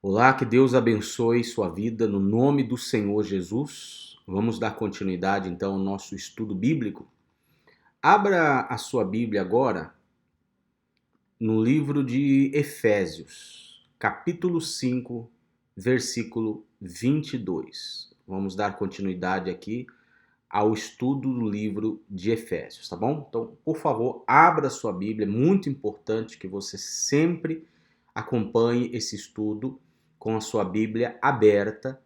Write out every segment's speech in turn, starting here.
Olá, que Deus abençoe sua vida no nome do Senhor Jesus. Vamos dar continuidade então ao nosso estudo bíblico. Abra a sua Bíblia agora no livro de Efésios, capítulo 5, versículo 22. Vamos dar continuidade aqui ao estudo do livro de Efésios, tá bom? Então, por favor, abra a sua Bíblia, é muito importante que você sempre acompanhe esse estudo com a sua Bíblia aberta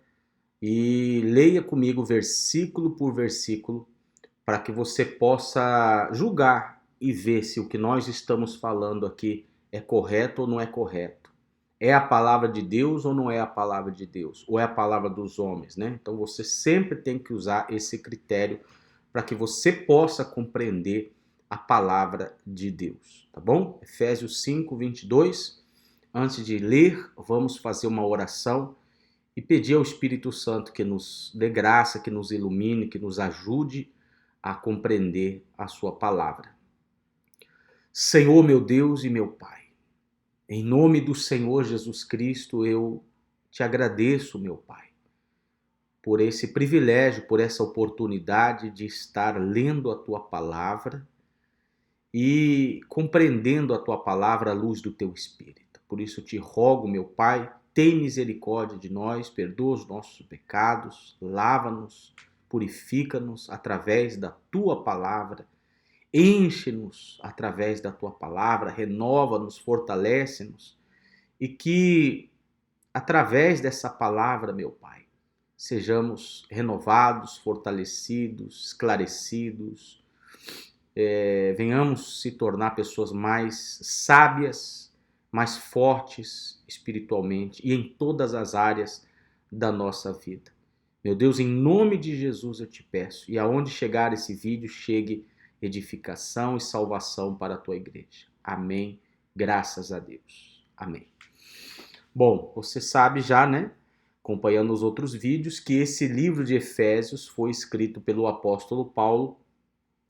e leia comigo versículo por versículo para que você possa julgar e ver se o que nós estamos falando aqui é correto ou não é correto. É a palavra de Deus ou não é a palavra de Deus? Ou é a palavra dos homens, né? Então você sempre tem que usar esse critério para que você possa compreender a palavra de Deus, tá bom? Efésios 5, 22. Antes de ler, vamos fazer uma oração e pedir ao Espírito Santo que nos dê graça, que nos ilumine, que nos ajude a compreender a sua palavra. Senhor, meu Deus e meu Pai, em nome do Senhor Jesus Cristo, eu te agradeço, meu Pai, por esse privilégio, por essa oportunidade de estar lendo a tua palavra e compreendendo a tua palavra à luz do teu Espírito. Por isso te rogo, meu Pai, tem misericórdia de nós, perdoa os nossos pecados, lava-nos, purifica-nos através da tua palavra, enche-nos através da tua palavra, renova-nos, fortalece-nos e que através dessa palavra, meu Pai, sejamos renovados, fortalecidos, esclarecidos, venhamos se tornar pessoas mais sábias, mais fortes espiritualmente e em todas as áreas da nossa vida. Meu Deus, em nome de Jesus eu te peço, e aonde chegar esse vídeo, chegue edificação e salvação para a tua igreja. Amém. Graças a Deus. Amém. Bom, você sabe já, né, acompanhando os outros vídeos, que esse livro de Efésios foi escrito pelo apóstolo Paulo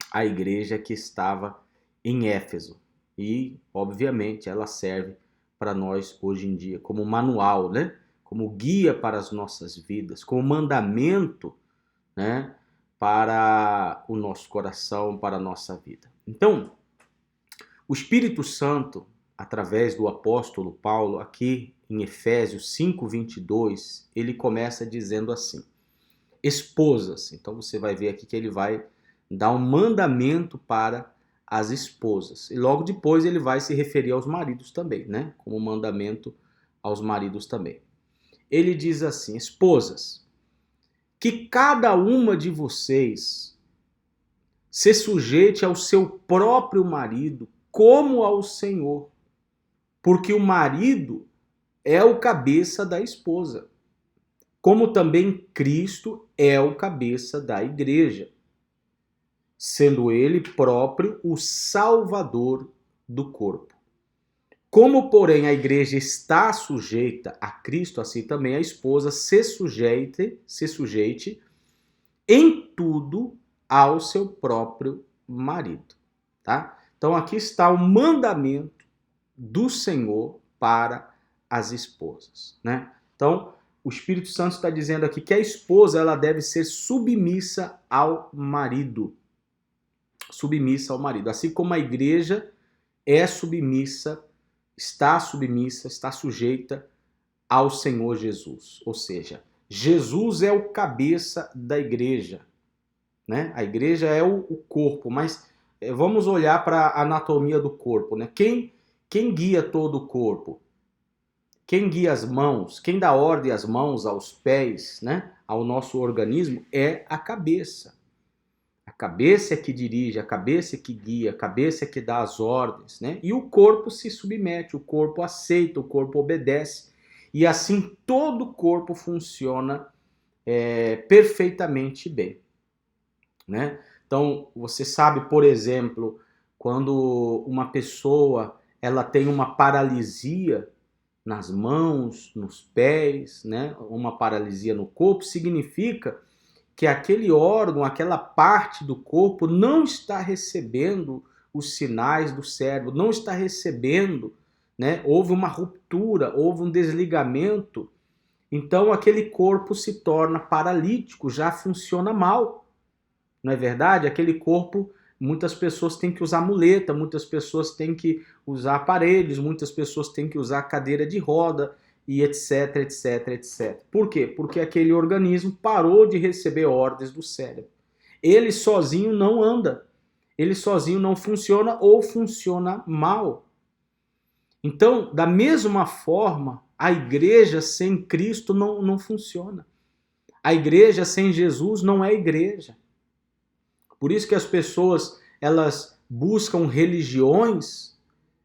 à igreja que estava em Éfeso. E, obviamente, ela serve para nós hoje em dia como manual, né? Como guia para as nossas vidas, como mandamento, né? Para o nosso coração, para a nossa vida. Então, o Espírito Santo, através do apóstolo Paulo, aqui em Efésios 5, 22, ele começa dizendo assim: esposas. Então você vai ver aqui que ele vai dar um mandamento para as esposas. E logo depois ele vai se referir aos maridos também, né? Como mandamento aos maridos também. Ele diz assim: esposas, que cada uma de vocês se sujeite ao seu próprio marido como ao Senhor, porque o marido é o cabeça da esposa, como também Cristo é o cabeça da igreja, sendo ele próprio o Salvador do corpo. Como, porém, a igreja está sujeita a Cristo, assim também a esposa se sujeite em tudo ao seu próprio marido, tá? Então aqui está o mandamento do Senhor para as esposas, né? Então, o Espírito Santo está dizendo aqui que a esposa ela deve ser submissa ao marido. Submissa ao marido. Assim como a igreja é submissa, está sujeita ao Senhor Jesus. Ou seja, Jesus é o cabeça da igreja, né? A igreja é o corpo, mas vamos olhar para a anatomia do corpo, né? Quem guia todo o corpo? Quem guia as mãos, quem dá ordem às mãos, aos pés, né? Ao nosso organismo é a cabeça. A cabeça é que dirige, a cabeça é que guia, a cabeça é que dá as ordens, né? E o corpo se submete, o corpo aceita, o corpo obedece. E assim todo o corpo funciona perfeitamente bem, né? Então, você sabe, por exemplo, quando uma pessoa ela tem uma paralisia nas mãos, nos pés, né? Uma paralisia no corpo, significa que aquele órgão, aquela parte do corpo não está recebendo os sinais do cérebro, não está recebendo, né? Houve uma ruptura, houve um desligamento, então aquele corpo se torna paralítico, já funciona mal. Não é verdade? Aquele corpo, muitas pessoas têm que usar muleta, muitas pessoas têm que usar aparelhos, muitas pessoas têm que usar cadeira de roda e etc, etc, etc. Por quê? Porque aquele organismo parou de receber ordens do cérebro. Ele sozinho não anda, ele sozinho não funciona ou funciona mal. Então, da mesma forma, a igreja sem Cristo não funciona. A igreja sem Jesus não é igreja. Por isso que as pessoas, elas buscam religiões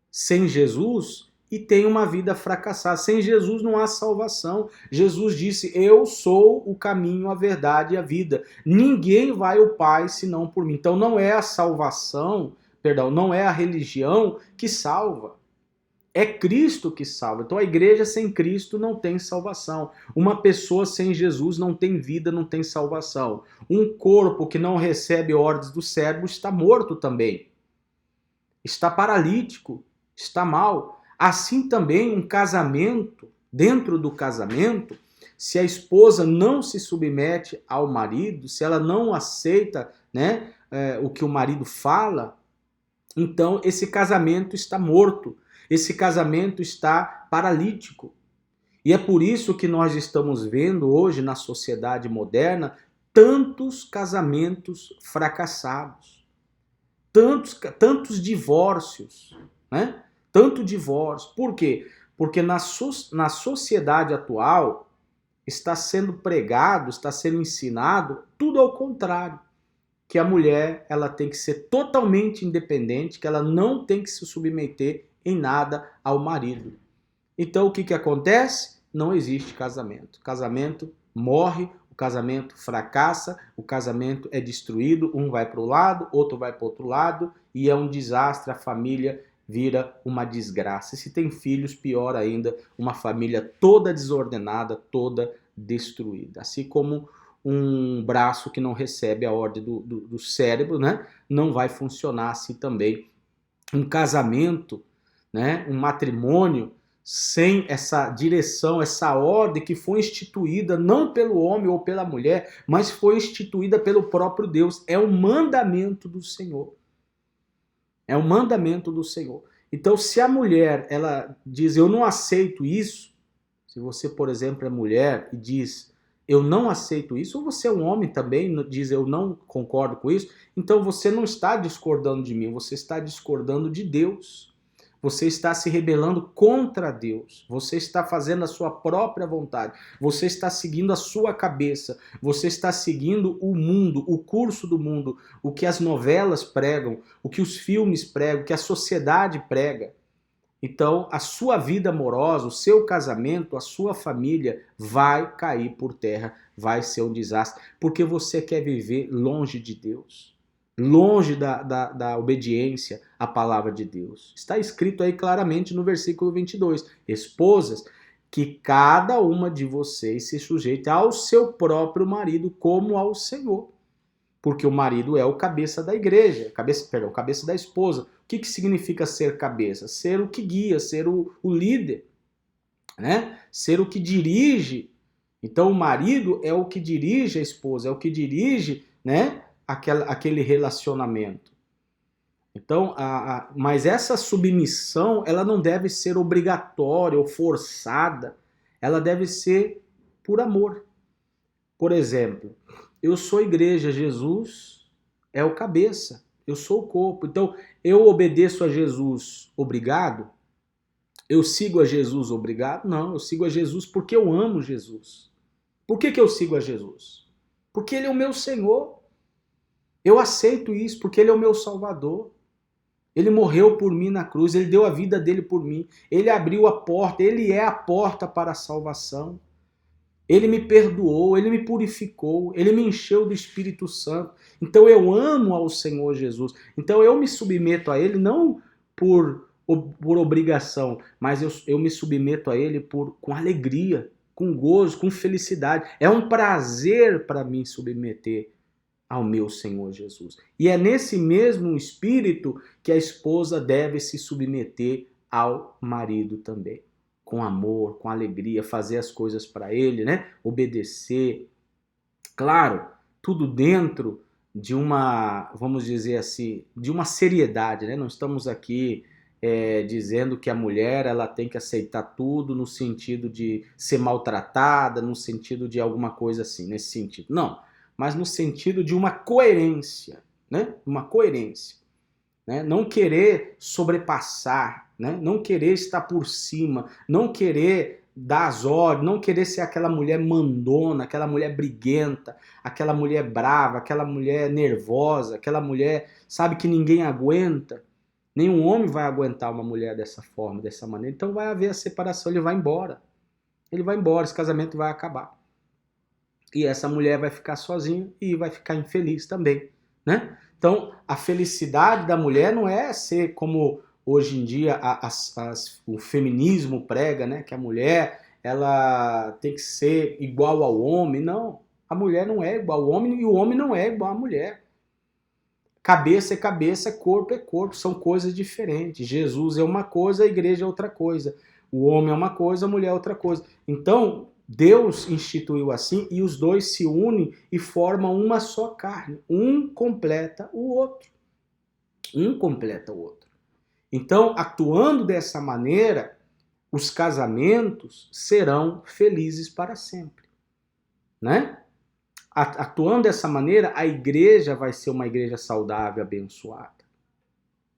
sem Jesus e têm uma vida fracassada. Sem Jesus não há salvação. Jesus disse: eu sou o caminho, a verdade e a vida. Ninguém vai ao Pai senão por mim. Então não é a salvação, perdão, não é a religião que salva. É Cristo que salva. Então a igreja sem Cristo não tem salvação. Uma pessoa sem Jesus não tem vida, não tem salvação. Um corpo que não recebe ordens do cérebro está morto também. Está paralítico, está mal. Assim também um casamento, dentro do casamento, se a esposa não se submete ao marido, se ela não aceita, né, o que o marido fala, então esse casamento está morto. Esse casamento está paralítico. E é por isso que nós estamos vendo hoje na sociedade moderna tantos casamentos fracassados, tantos divórcios, né? Tanto divórcio. Por quê? Porque na sociedade atual está sendo pregado, está sendo ensinado tudo ao contrário. Que a mulher ela tem que ser totalmente independente, que ela não tem que se submeter em nada ao marido. Então o que acontece? Não existe casamento. O casamento morre, o casamento fracassa, o casamento é destruído, um vai para o lado, outro vai para o outro lado e é um desastre, a família vira uma desgraça. E se tem filhos, pior ainda, uma família toda desordenada, toda destruída. Assim como um braço que não recebe a ordem do cérebro, né? Não vai funcionar assim também. Um casamento, né? Um matrimônio sem essa direção, essa ordem que foi instituída não pelo homem ou pela mulher, mas foi instituída pelo próprio Deus. É o mandamento do Senhor. É o mandamento do Senhor. Então, se a mulher, ela diz, eu não aceito isso, se você, por exemplo, é mulher e diz, eu não aceito isso, ou você é um homem também, diz, eu não concordo com isso, então você não está discordando de mim, você está discordando de Deus. Você está se rebelando contra Deus. Você está fazendo a sua própria vontade. Você está seguindo a sua cabeça. Você está seguindo o mundo, o curso do mundo, o que as novelas pregam, o que os filmes pregam, o que a sociedade prega. Então, a sua vida amorosa, o seu casamento, a sua família vai cair por terra, vai ser um desastre, porque você quer viver longe de Deus. Longe da obediência à palavra de Deus. Está escrito aí claramente no versículo 22. Esposas, que cada uma de vocês se sujeite ao seu próprio marido como ao Senhor. Porque o marido é o cabeça da igreja, cabeça da esposa. O que significa ser cabeça? Ser o que guia, ser o líder, né? Ser o que dirige. Então o marido é o que dirige a esposa, é o que dirige, né? Aquele relacionamento. Então, mas essa submissão, ela não deve ser obrigatória ou forçada, ela deve ser por amor. Por exemplo, eu sou igreja, Jesus é o cabeça, eu sou o corpo. Então, eu obedeço a Jesus, obrigado? Eu sigo a Jesus, obrigado? Não, eu sigo a Jesus porque eu amo Jesus. Por que eu sigo a Jesus? Porque Ele é o meu Senhor. Eu aceito isso porque Ele é o meu Salvador. Ele morreu por mim na cruz, Ele deu a vida dele por mim, Ele abriu a porta, Ele é a porta para a salvação. Ele me perdoou, Ele me purificou, Ele me encheu do Espírito Santo. Então eu amo ao Senhor Jesus. Então eu me submeto a Ele não por obrigação, mas eu me submeto a Ele com alegria, com gozo, com felicidade. É um prazer para mim submeter ao meu Senhor Jesus. E é nesse mesmo espírito que a esposa deve se submeter ao marido também. Com amor, com alegria, fazer as coisas para ele, né? Obedecer. Claro, tudo dentro de uma, vamos dizer assim, de uma seriedade, né? Não estamos aqui dizendo que a mulher ela tem que aceitar tudo no sentido de ser maltratada, no sentido de alguma coisa assim, nesse sentido. Não, mas no sentido de uma coerência, né? Uma coerência, né? Não querer sobrepassar, né? Não querer estar por cima, não querer dar as ordens, não querer ser aquela mulher mandona, aquela mulher briguenta, aquela mulher brava, aquela mulher nervosa, aquela mulher, sabe, que ninguém aguenta. Nenhum homem vai aguentar uma mulher dessa forma, dessa maneira. Então vai haver a separação, ele vai embora. Ele vai embora, esse casamento vai acabar. E essa mulher vai ficar sozinha e vai ficar infeliz também, né? Então, a felicidade da mulher não é ser como hoje em dia o feminismo prega, né? Que a mulher ela tem que ser igual ao homem. Não, a mulher não é igual ao homem e o homem não é igual à mulher. Cabeça é cabeça, corpo é corpo, são coisas diferentes. Jesus é uma coisa, a igreja é outra coisa. O homem é uma coisa, a mulher é outra coisa. Então, Deus instituiu assim e os dois se unem e formam uma só carne. Um completa o outro. Um completa o outro. Então, atuando dessa maneira, os casamentos serão felizes para sempre, né? Atuando dessa maneira, a igreja vai ser uma igreja saudável, abençoada.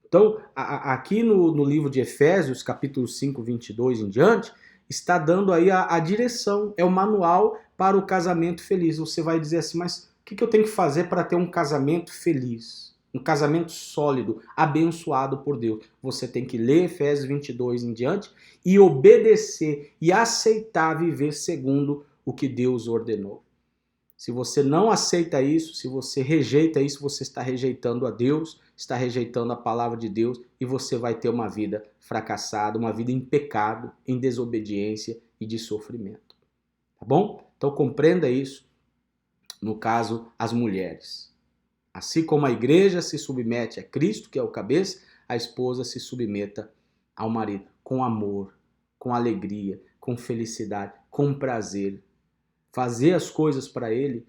Então, aqui no livro de Efésios, capítulo 5, 22 em diante, está dando aí a direção, é o manual para o casamento feliz. Você vai dizer assim, mas o que eu tenho que fazer para ter um casamento feliz? Um casamento sólido, abençoado por Deus. Você tem que ler Efésios 22 em diante e obedecer e aceitar viver segundo o que Deus ordenou. Se você não aceita isso, se você rejeita isso, você está rejeitando a Deus, está rejeitando a palavra de Deus e você vai ter uma vida fracassada, uma vida em pecado, em desobediência e de sofrimento. Tá bom? Então compreenda isso, no caso, as mulheres. Assim como a igreja se submete a Cristo, que é o cabeça, a esposa se submeta ao marido, com amor, com alegria, com felicidade, com prazer. Fazer as coisas para ele,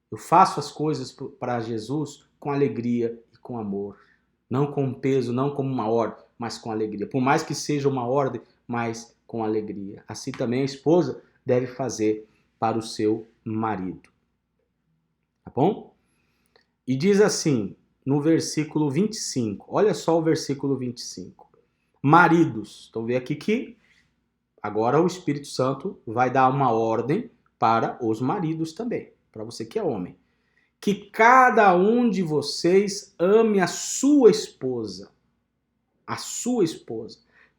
eu faço as coisas para Jesus com alegria e com amor. Não com peso, não como uma ordem, mas com alegria. Por mais que seja uma ordem, mas com alegria. Assim também a esposa deve fazer para o seu marido. Tá bom? E diz assim, no versículo 25, olha só o versículo 25. Maridos, então vê aqui que agora o Espírito Santo vai dar uma ordem para os maridos também, para você que é homem. Que cada um de vocês ame a sua esposa,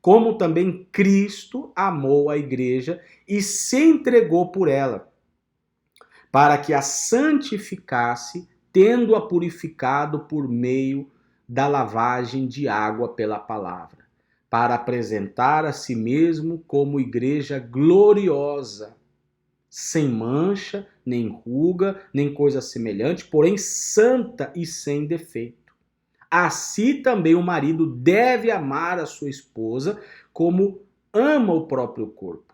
como também Cristo amou a igreja e se entregou por ela, para que a santificasse, tendo-a purificado por meio da lavagem de água pela palavra, para apresentar a si mesmo como igreja gloriosa, sem mancha, nem ruga, nem coisa semelhante, porém santa e sem defeito. Assim também o marido deve amar a sua esposa como ama o próprio corpo.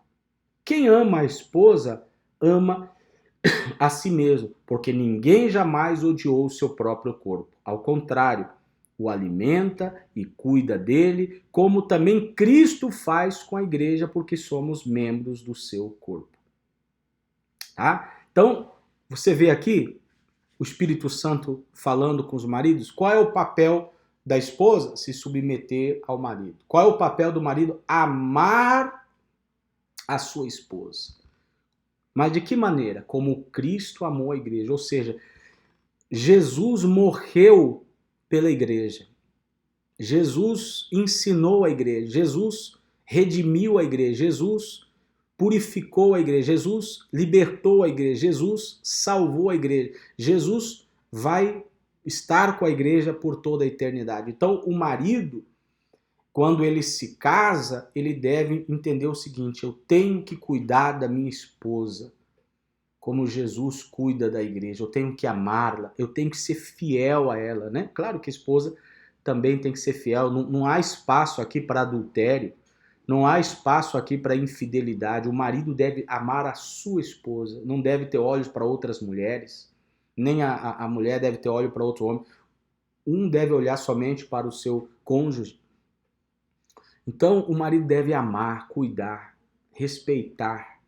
Quem ama a esposa, ama a si mesmo, porque ninguém jamais odiou o seu próprio corpo. Ao contrário, o alimenta e cuida dele, como também Cristo faz com a igreja, porque somos membros do seu corpo. Tá? Então, você vê aqui o Espírito Santo falando com os maridos. Qual é o papel da esposa? Se submeter ao marido. Qual é o papel do marido? Amar a sua esposa. Mas de que maneira? Como Cristo amou a igreja. Ou seja, Jesus morreu pela igreja. Jesus ensinou a igreja. Jesus redimiu a igreja. Jesus purificou a igreja, Jesus libertou a igreja, Jesus salvou a igreja, Jesus vai estar com a igreja por toda a eternidade. Então, o marido, quando ele se casa, ele deve entender o seguinte: eu tenho que cuidar da minha esposa, como Jesus cuida da igreja, eu tenho que amá-la, eu tenho que ser fiel a ela, né? Claro que a esposa também tem que ser fiel. Não há espaço aqui para adultério, não há espaço aqui para infidelidade. O marido deve amar a sua esposa, não deve ter olhos para outras mulheres, nem a mulher deve ter olho para outro homem. Um deve olhar somente para o seu cônjuge. Então, o marido deve amar, cuidar, respeitar,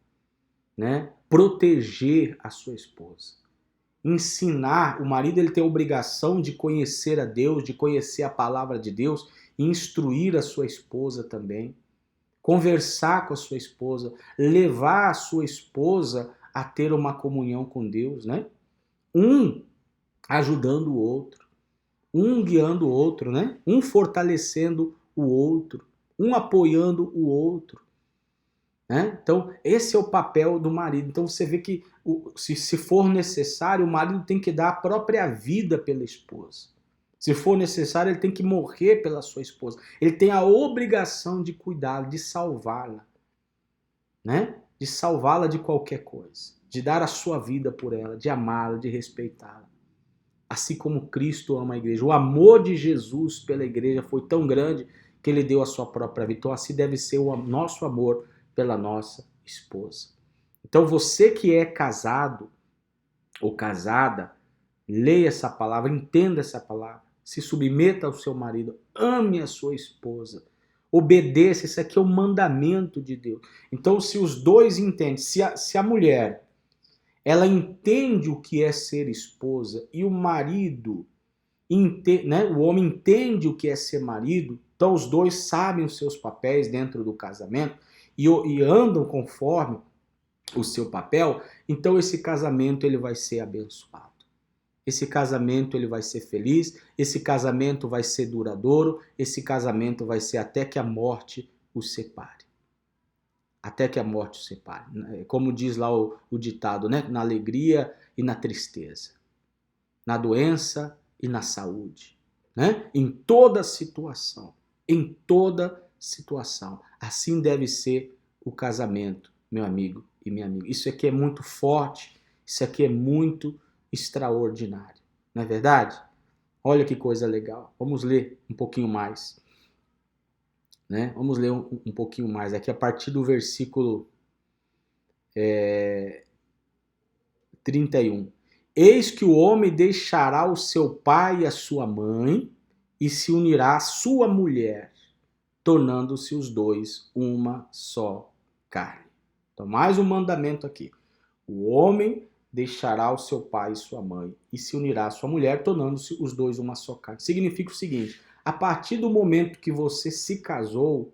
né? Proteger a sua esposa. Ensinar, o marido ele tem a obrigação de conhecer a Deus, de conhecer a palavra de Deus, e instruir a sua esposa também. Conversar com a sua esposa, levar a sua esposa a ter uma comunhão com Deus, né? Um ajudando o outro, um guiando o outro, né? Um fortalecendo o outro, um apoiando o outro, né? Então, esse é o papel do marido. Então, você vê que, se for necessário, o marido tem que dar a própria vida pela esposa. Se for necessário, ele tem que morrer pela sua esposa. Ele tem a obrigação de cuidá-la, de salvá-la, né? De salvá-la de qualquer coisa, de dar a sua vida por ela, de amá-la, de respeitá-la. Assim como Cristo ama a igreja. O amor de Jesus pela igreja foi tão grande que ele deu a sua própria vida. Então, assim deve ser o nosso amor pela nossa esposa. Então, você que é casado ou casada, leia essa palavra, entenda essa palavra, se submeta ao seu marido, ame a sua esposa, obedeça. Isso aqui é o mandamento de Deus. Então, se os dois entendem, se a mulher ela entende o que é ser esposa e o marido, né, o homem entende o que é ser marido, então os dois sabem os seus papéis dentro do casamento e andam conforme o seu papel, então esse casamento ele vai ser abençoado. Esse casamento ele vai ser feliz, esse casamento vai ser duradouro, esse casamento vai ser até que a morte os separe. Até que a morte os separe. Como diz lá o ditado, né? Na alegria e na tristeza, na doença e na saúde, né? Em toda situação, assim deve ser o casamento, meu amigo e minha amiga. Isso aqui é muito forte, isso aqui é muito extraordinário, não é verdade? Olha que coisa legal. Vamos ler um pouquinho mais, né? Vamos ler um pouquinho mais aqui a partir do versículo 31. Eis que o homem deixará o seu pai e a sua mãe e se unirá à sua mulher, tornando-se os dois uma só carne. Então, mais um mandamento aqui. O homem deixará o seu pai e sua mãe e se unirá à sua mulher, tornando-se os dois uma só carne. Significa o seguinte: a partir do momento que você se casou,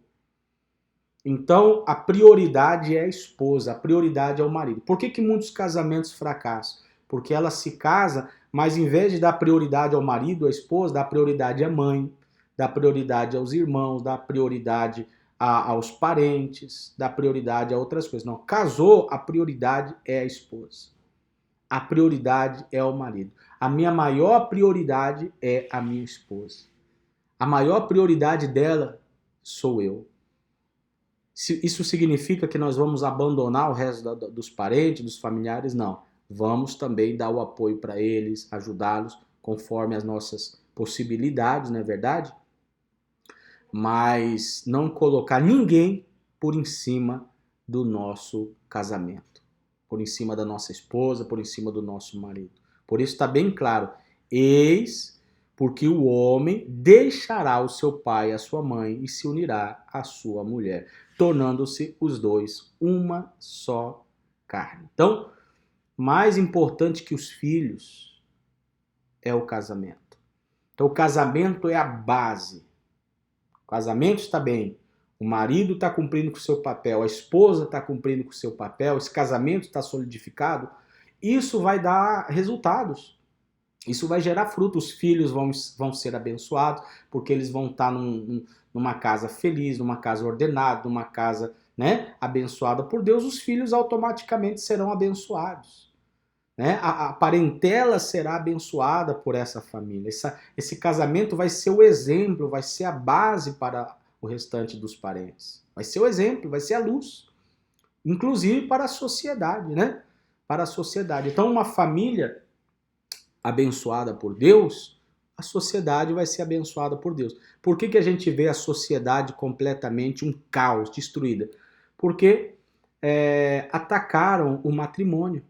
então a prioridade é a esposa, a prioridade é o marido. Por que muitos casamentos fracassam? Porque ela se casa, mas em vez de dar prioridade ao marido, à esposa, dá prioridade à mãe, dá prioridade aos irmãos, dá prioridade aos parentes, dá prioridade a outras coisas. Não, casou, a prioridade é a esposa. A prioridade é o marido. A minha maior prioridade é a minha esposa. A maior prioridade dela sou eu. Isso significa que nós vamos abandonar o resto dos parentes, dos familiares? Não. Vamos também dar o apoio para eles, ajudá-los conforme as nossas possibilidades, não é verdade? Mas não colocar ninguém por em cima do nosso casamento, por em cima da nossa esposa, por em cima do nosso marido. Por isso está bem claro: eis porque o homem deixará o seu pai e a sua mãe e se unirá à sua mulher, tornando-se os dois uma só carne. Então, mais importante que os filhos é o casamento. Então, o casamento é a base. O casamento está bem, o marido está cumprindo com o seu papel, a esposa está cumprindo com o seu papel, esse casamento está solidificado, isso vai dar resultados. Isso vai gerar fruto, os filhos vão ser abençoados, porque eles vão estar numa casa feliz, numa casa ordenada, numa casa, né, abençoada por Deus. Os filhos automaticamente serão abençoados, né? A parentela será abençoada por essa família. Esse casamento vai ser o exemplo, vai ser a base para o restante dos parentes. Vai ser o exemplo, vai ser a luz, inclusive para a sociedade, né? Para a sociedade. Então, uma família abençoada por Deus, a sociedade vai ser abençoada por Deus. Por que a gente vê a sociedade completamente um caos, destruída? Porque atacaram o matrimônio.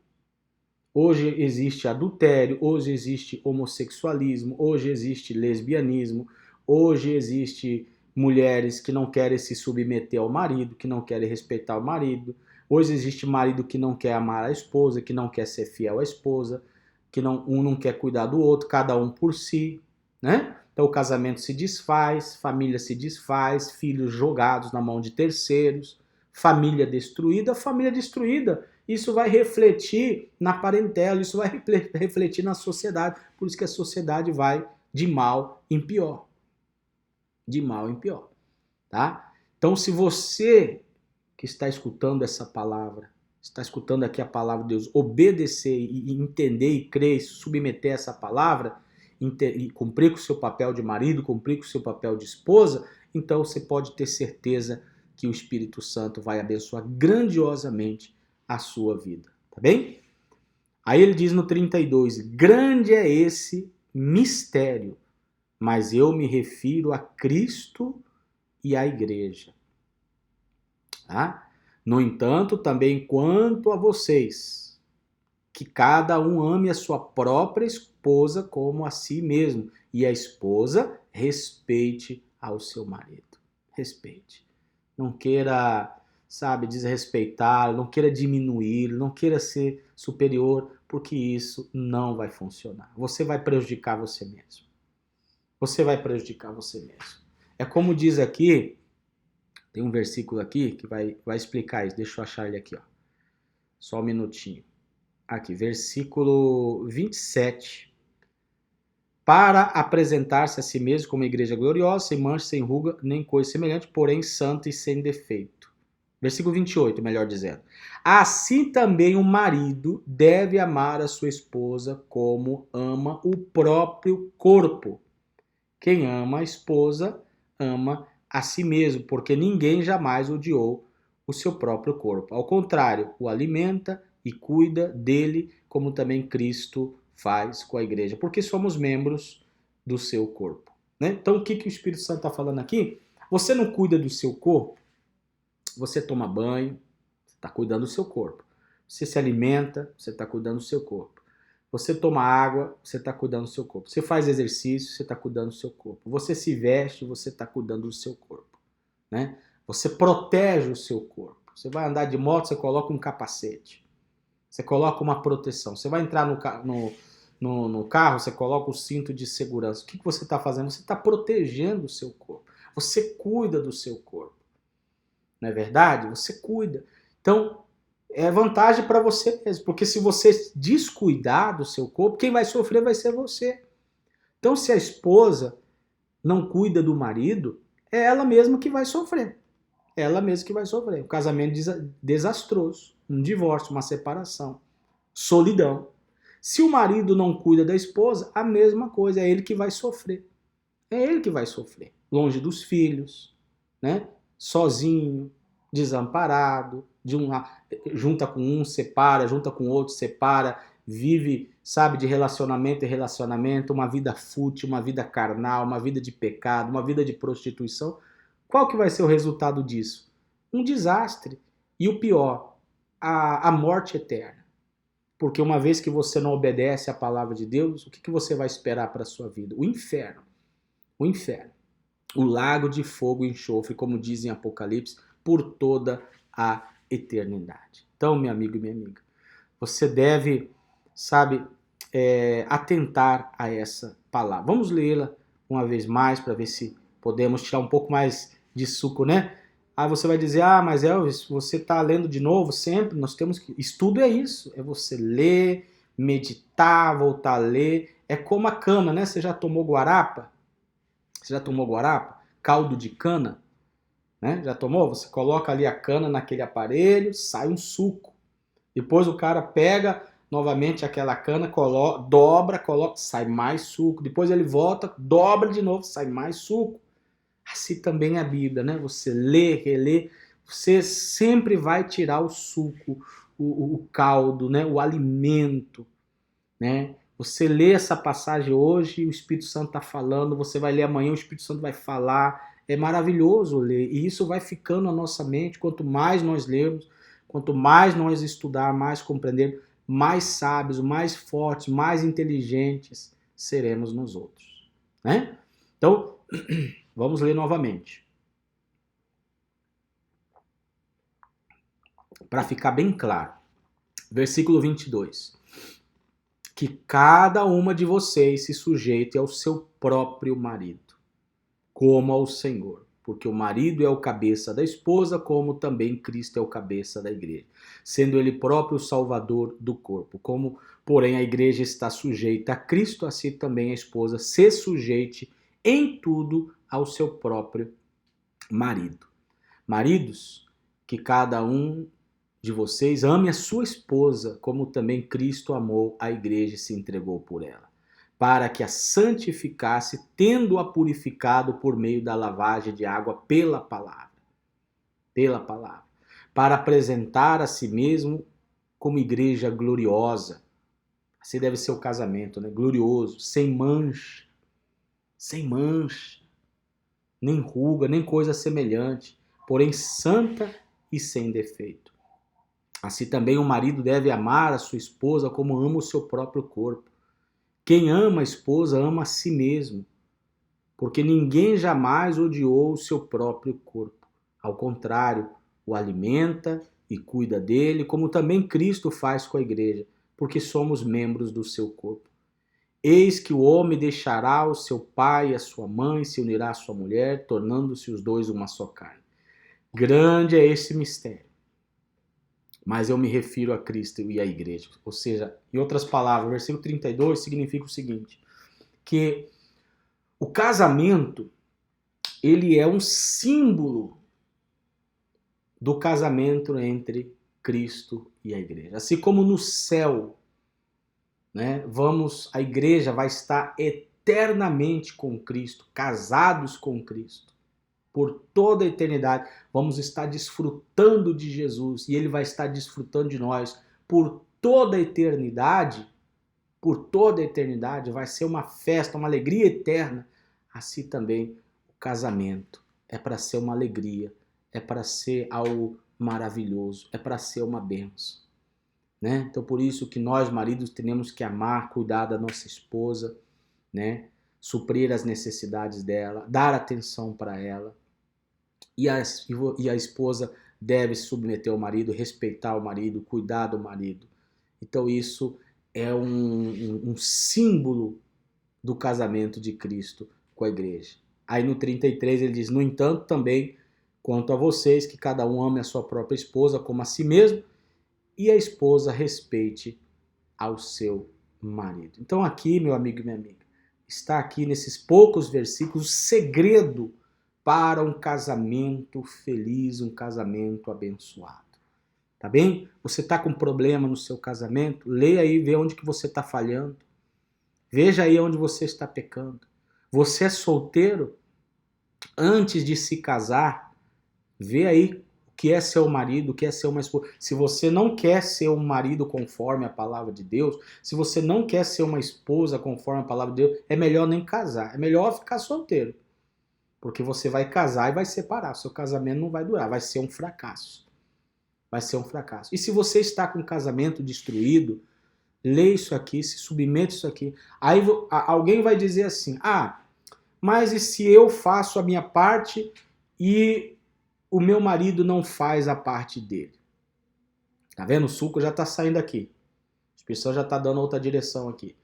Hoje existe adultério, hoje existe homossexualismo, hoje existe lesbianismo, hoje existe mulheres que não querem se submeter ao marido, que não querem respeitar o marido. Hoje existe marido que não quer amar a esposa, que não quer ser fiel à esposa, que um não quer cuidar do outro, cada um por si, né? Então o casamento se desfaz, família se desfaz, filhos jogados na mão de terceiros, família destruída, isso vai refletir na parentela, isso vai refletir na sociedade, por isso que a sociedade vai de mal em pior. De mal em pior, tá? Então se você que está escutando essa palavra, está escutando aqui a palavra de Deus, obedecer e entender e crer, e submeter essa palavra, e cumprir com o seu papel de marido, cumprir com o seu papel de esposa, então você pode ter certeza que o Espírito Santo vai abençoar grandiosamente a sua vida, tá bem? Aí ele diz no 32, grande é esse mistério, mas eu me refiro a Cristo e à igreja. Tá? No entanto, também quanto a vocês, que cada um ame a sua própria esposa como a si mesmo, e a esposa respeite ao seu marido. Respeite. Não queira, sabe, desrespeitar, não queira diminuir, não queira ser superior, porque isso não vai funcionar. Você vai prejudicar você mesmo. Você vai prejudicar você mesmo. É como diz aqui, tem um versículo aqui que vai explicar isso. Deixa eu achar ele aqui, ó. Só um minutinho. Aqui, versículo 27. Para apresentar-se a si mesmo como igreja gloriosa, sem mancha, sem ruga, nem coisa semelhante, porém santa e sem defeito. Versículo 28, melhor dizendo. Assim também o marido deve amar a sua esposa como ama o próprio corpo. Quem ama a esposa, ama a si mesmo, porque ninguém jamais odiou o seu próprio corpo. Ao contrário, o alimenta e cuida dele, como também Cristo faz com a igreja, porque somos membros do seu corpo. Né? Então, o que o Espírito Santo está falando aqui? Você não cuida do seu corpo, você toma banho, você está cuidando do seu corpo. Você se alimenta, você está cuidando do seu corpo. Você toma água, você está cuidando do seu corpo. Você faz exercício, você está cuidando do seu corpo. Você se veste, você está cuidando do seu corpo. Né? Você protege o seu corpo. Você vai andar de moto, você coloca um capacete. Você coloca uma proteção. Você vai entrar no carro, você coloca o cinto de segurança. O que você está fazendo? Você está protegendo o seu corpo. Você cuida do seu corpo. Não é verdade? Você cuida. Então, é vantagem para você mesmo, porque se você descuidar do seu corpo, quem vai sofrer vai ser você. Então, se a esposa não cuida do marido, é ela mesma que vai sofrer. É ela mesma que vai sofrer. Um casamento desastroso, um divórcio, uma separação, solidão. Se o marido não cuida da esposa, a mesma coisa, é ele que vai sofrer. É ele que vai sofrer. Longe dos filhos, né? Sozinho, desamparado, junta com um, separa, junta com outro, separa, vive, sabe, de relacionamento em relacionamento, uma vida fútil, uma vida carnal, uma vida de pecado, uma vida de prostituição. Qual que vai ser o resultado disso? Um desastre. E o pior, a morte eterna. Porque uma vez que você não obedece à palavra de Deus, o que você vai esperar para a sua vida? O inferno. O inferno. O lago de fogo e enxofre, como diz em Apocalipse, por toda a eternidade. Então, meu amigo e minha amiga, você deve, sabe, atentar a essa palavra. Vamos lê-la uma vez mais para ver se podemos tirar um pouco mais de suco, né? Aí você vai dizer, mas Elvis, você está lendo de novo sempre? Nós temos que... Estudo é isso, é você ler, meditar, voltar a ler. É como a cana, né? Você já tomou guarapa? Você já tomou guarapa? Caldo de cana? Né? Já tomou? Você coloca ali a cana naquele aparelho, sai um suco. Depois o cara pega novamente aquela cana, dobra, coloca, sai mais suco. Depois ele volta, dobra de novo, sai mais suco. Assim também a Bíblia, né? Você lê, relê, você sempre vai tirar o suco, o caldo, né? O alimento, né? Você lê essa passagem hoje, o Espírito Santo está falando, você vai ler amanhã, o Espírito Santo vai falar. É maravilhoso ler, e isso vai ficando na nossa mente. Quanto mais nós lermos, quanto mais nós estudar, mais compreender, mais sábios, mais fortes, mais inteligentes seremos nos outros, né? Então, vamos ler novamente. Para ficar bem claro. Versículo 22. Que cada uma de vocês se sujeite ao seu próprio marido, como ao Senhor. Porque o marido é o cabeça da esposa, como também Cristo é o cabeça da igreja, sendo ele próprio o salvador do corpo. Como, porém, a igreja está sujeita a Cristo, assim também a esposa se sujeite em tudo ao seu próprio marido. Maridos, que cada um de vocês ame a sua esposa, como também Cristo amou a igreja e se entregou por ela, para que a santificasse, tendo-a purificado por meio da lavagem de água pela palavra, para apresentar a si mesmo como igreja gloriosa. Assim deve ser o casamento, né? Glorioso, sem mancha, nem ruga, nem coisa semelhante, porém santa e sem defeito. Assim também o marido deve amar a sua esposa como ama o seu próprio corpo. Quem ama a esposa ama a si mesmo, porque ninguém jamais odiou o seu próprio corpo. Ao contrário, o alimenta e cuida dele, como também Cristo faz com a igreja, porque somos membros do seu corpo. Eis que o homem deixará o seu pai e a sua mãe, se unirá à sua mulher, tornando-se os dois uma só carne. Grande é esse mistério. Mas eu me refiro a Cristo e à igreja. Ou seja, em outras palavras, o versículo 32 significa o seguinte, que o casamento, ele é um símbolo do casamento entre Cristo e a igreja. Assim como no céu, né, a igreja vai estar eternamente com Cristo, casados com Cristo. Por toda a eternidade, vamos estar desfrutando de Jesus e Ele vai estar desfrutando de nós por toda a eternidade. Por toda a eternidade vai ser uma festa, uma alegria eterna. Assim também o casamento é para ser uma alegria, é para ser algo maravilhoso, é para ser uma bênção, né? Então por isso que nós maridos temos que amar, cuidar da nossa esposa, né? Suprir as necessidades dela, dar atenção para ela. E a esposa deve se submeter ao marido, respeitar o marido, cuidar do marido. Então isso é um símbolo do casamento de Cristo com a igreja. Aí no 33 ele diz, no entanto também, quanto a vocês, que cada um ame a sua própria esposa como a si mesmo, e a esposa respeite ao seu marido. Então aqui, meu amigo e minha amiga, está aqui nesses poucos versículos o segredo para um casamento feliz, um casamento abençoado. Tá bem? Você está com problema no seu casamento? Leia aí, vê onde que você está falhando. Veja aí onde você está pecando. Você é solteiro? Antes de se casar, vê aí o que é ser um marido, o que é ser uma esposa. Se você não quer ser um marido conforme a palavra de Deus, se você não quer ser uma esposa conforme a palavra de Deus, é melhor nem casar. É melhor ficar solteiro. Porque você vai casar e vai separar. O seu casamento não vai durar, vai ser um fracasso. Vai ser um fracasso. E se você está com o casamento destruído, lê isso aqui, se submete isso aqui. Aí alguém vai dizer assim, mas e se eu faço a minha parte e o meu marido não faz a parte dele? Tá vendo? O suco já está saindo aqui. A pessoa já está dando outra direção aqui.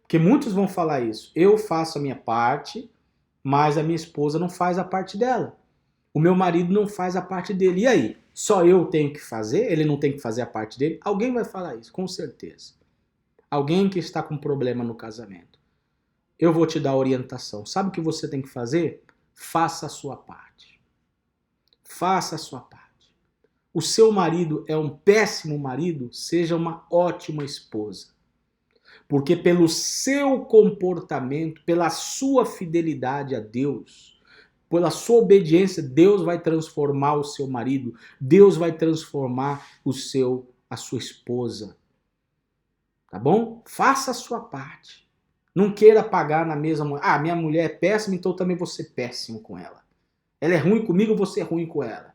Porque muitos vão falar isso. Eu faço a minha parte, mas a minha esposa não faz a parte dela. O meu marido não faz a parte dele. E aí? Só eu tenho que fazer? Ele não tem que fazer a parte dele? Alguém vai falar isso, com certeza. Alguém que está com problema no casamento. Eu vou te dar orientação. Sabe o que você tem que fazer? Faça a sua parte. Faça a sua parte. O seu marido é um péssimo marido? Seja uma ótima esposa. Porque pelo seu comportamento, pela sua fidelidade a Deus, pela sua obediência, Deus vai transformar o seu marido, Deus vai transformar a sua esposa. Tá bom? Faça a sua parte. Não queira pagar na mesma... Ah, minha mulher é péssima, então eu também vou ser péssimo com ela. Ela é ruim comigo, eu vou ser ruim com ela.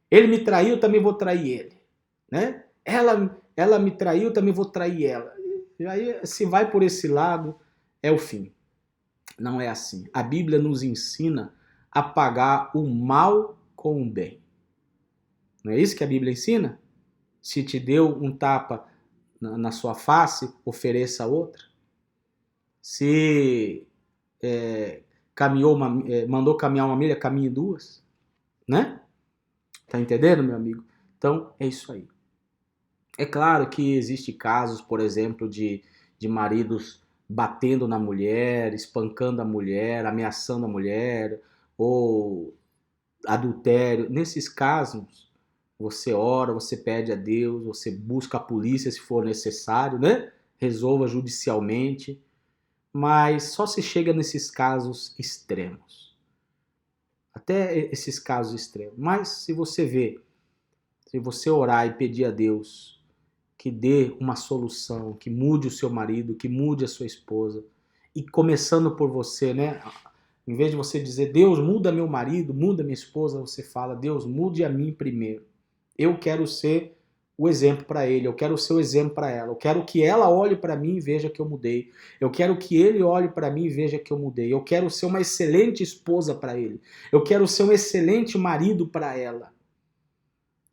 Ele me traiu, eu também vou trair ele. Né? Ela me traiu, eu também vou trair ela. E aí, se vai por esse lado, é o fim. Não é assim. A Bíblia nos ensina a pagar o mal com o bem. Não é isso que a Bíblia ensina? Se te deu um tapa na sua face, ofereça outra. Se mandou caminhar uma milha, caminhe duas. Né? Tá entendendo, meu amigo? Então, é isso aí. É claro que existem casos, por exemplo, de maridos batendo na mulher, espancando a mulher, ameaçando a mulher, ou adultério. Nesses casos, você ora, você pede a Deus, você busca a polícia se for necessário, né? Resolva judicialmente, mas só se chega nesses casos extremos. Até esses casos extremos. Mas se você orar e pedir a Deus que dê uma solução, que mude o seu marido, que mude a sua esposa, e começando por você, né? Em vez de você dizer, Deus, muda meu marido, muda minha esposa, você fala, Deus, mude a mim primeiro. Eu quero ser o exemplo para ele, eu quero ser o exemplo para ela, eu quero que ela olhe para mim e veja que eu mudei, eu quero que ele olhe para mim e veja que eu mudei, eu quero ser uma excelente esposa para ele, eu quero ser um excelente marido para ela.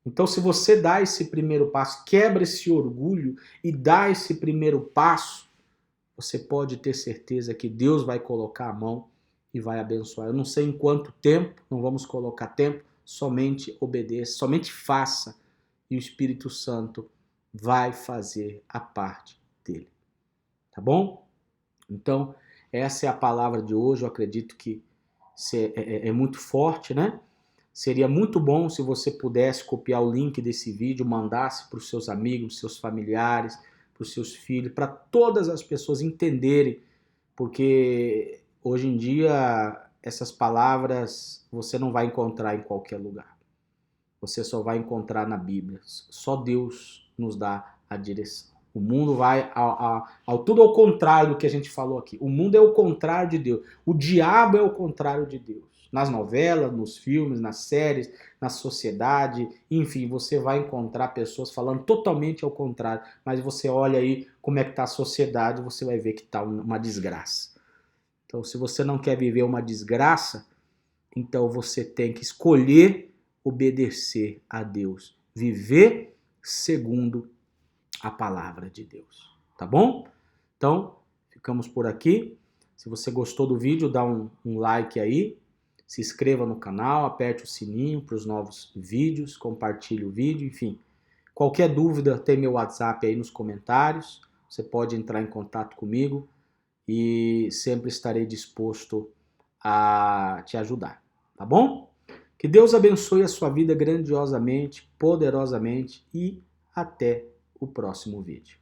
Então, se você dá esse primeiro passo, quebra esse orgulho e dá esse primeiro passo, você pode ter certeza que Deus vai colocar a mão e vai abençoar. Eu não sei em quanto tempo, não vamos colocar tempo, somente obedeça, somente faça e o Espírito Santo vai fazer a parte dele. Tá bom? Então, essa é a palavra de hoje. Eu acredito que é muito forte, né? Seria muito bom se você pudesse copiar o link desse vídeo, mandasse para os seus amigos, seus familiares, para os seus filhos, para todas as pessoas entenderem, porque hoje em dia essas palavras você não vai encontrar em qualquer lugar. Você só vai encontrar na Bíblia. Só Deus nos dá a direção. O mundo vai tudo ao contrário do que a gente falou aqui. O mundo é o contrário de Deus. O diabo é o contrário de Deus. Nas novelas, nos filmes, nas séries, na sociedade, enfim, você vai encontrar pessoas falando totalmente ao contrário. Mas você olha aí como é que está a sociedade, você vai ver que está uma desgraça. Então, se você não quer viver uma desgraça, então você tem que escolher obedecer a Deus. Viver segundo a palavra de Deus. Tá bom? Então, ficamos por aqui. Se você gostou do vídeo, dá um like aí. Se inscreva no canal, aperte o sininho para os novos vídeos, compartilhe o vídeo, enfim. Qualquer dúvida, tem meu WhatsApp aí nos comentários. Você pode entrar em contato comigo e sempre estarei disposto a te ajudar. Tá bom? Que Deus abençoe a sua vida grandiosamente, poderosamente e até o próximo vídeo.